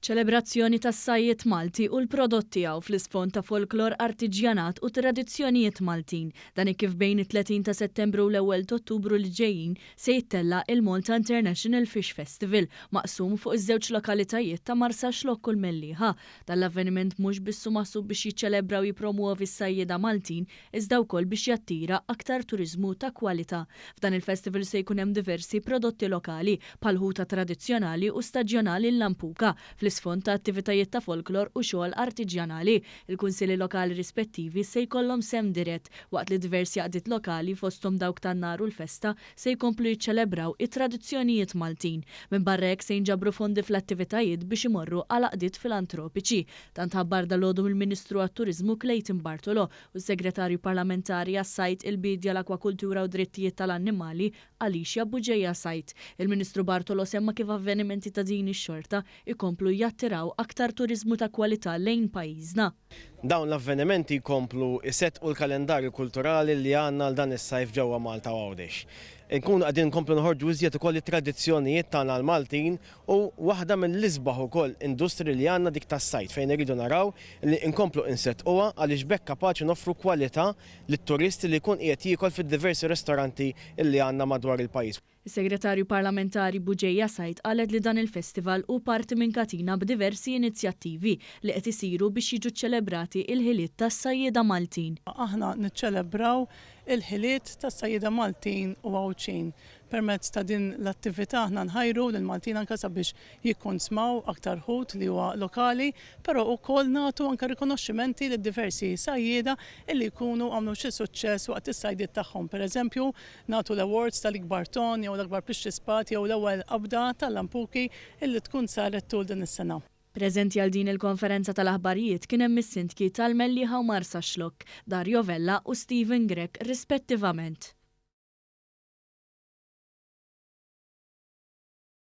ċelebrazzjoni tas-sajjiet Malti u l-prodotti tiegħu fl-isfond ta' folklor artiġjanat u tradizzjonijiet Maltin. Dan kif bejn it-30 ta' Settembru u l-1 ta' Ottubru li ġejjin se jittella il-Malta International Fish Festival maqsum fuq iż-żewġ lokalitajiet ta' Marsaxlokk u l-Mellieħa. Dan-l-avveniment mhux biss maħsub biex jiċċelebra u jippromuovi s-sajjieda Maltin, iżda wkoll biex jattira aktar turiżmu ta' kwalità. F'dan il-festival se jkun hemm diversi prodotti lokali bħal ħuta tradizzjonali u staġjonali l-lampuka fl-isfond ta' attivitajiet ta' folklor u xogħol artiġjanali. Il-kunsilli lokali rispettivi se jkollhom sem dirett waqt li diversi għaqdiet lokali fosthom dawk tan-nar u l-festa se jkomplu jiċċelebraw it-tradizzjonijiet Maltin. Minn barra hekk se jinġabru fondi fl-attivitajiet biex imorru għal għaqdiet filantropiċi. Tant ħabbar dalgħodu mill-Ministru għat-Turiżmu Clayton Bartolo u s-Segretarju Parlamentari għas-Sajt, il-Bidja, l-Akwakultura u Drittijiet tal-Annimali Alicia Buġejja Sajt. Il-Ministru Bartolo semma kif avvenimenti ta' din ix-xorta ikomplu jattiraw aktar turiżmu ta' kwalità lejn pajjiżna. Dawn l-avvenimenti jkomplu isettqu l-kalendarju kulturali li għandna għal dan is-sajf ġewwa Malta u Għawdex. Nkunu qegħdin nkomplu noħorġu iżjed ukoll it-tradizzjonijiet tagħna l-Maltin u waħda mill-isbaħ ukoll industri li għandna dik tas-sajt fejn iridu naraw li nkomplu insettquha għaliex bekk kapaċi noffru kwalità lit-turisti li jkun qiegħed jiekol fid-diversi ristoranti li għandna madwar il-pajjiż. Is-Segretarju Parlamentari Buġejja Sajt qalet li dan il-festival hu parti minn katina b'diversi inizjattivi li qed isiru biex jiġu ċċelebrati il-ħiliet tas-sajjieda Maltin. Aħna niċċelebraw il-ħiliet tas-sajjieda Maltin u Għawċin. Permezz ta' din l-attività aħna nħajru lil Maltin anke sabiex jikkonsmaw aktar ħut li huwa lokali, però wkoll nagħtu anke rikonoxximenti lid diversi sajjieda illi jkunu għamlu xi suċċess waqt is-sajdiet tagħhom. Pereżempju, nagħtu l-awards tal-ikbar ton jew l-akbar pixxi spat jew l-ewwel qabda tal-lampuki illi tkun saret tul din is-sena. Preżenti għal din il-konferenza tal-aħbarijiet kien hemm is-sindki tal-Mellieħa u Marsaxlokk, Dario Vella u Stephen Grek rispettivament.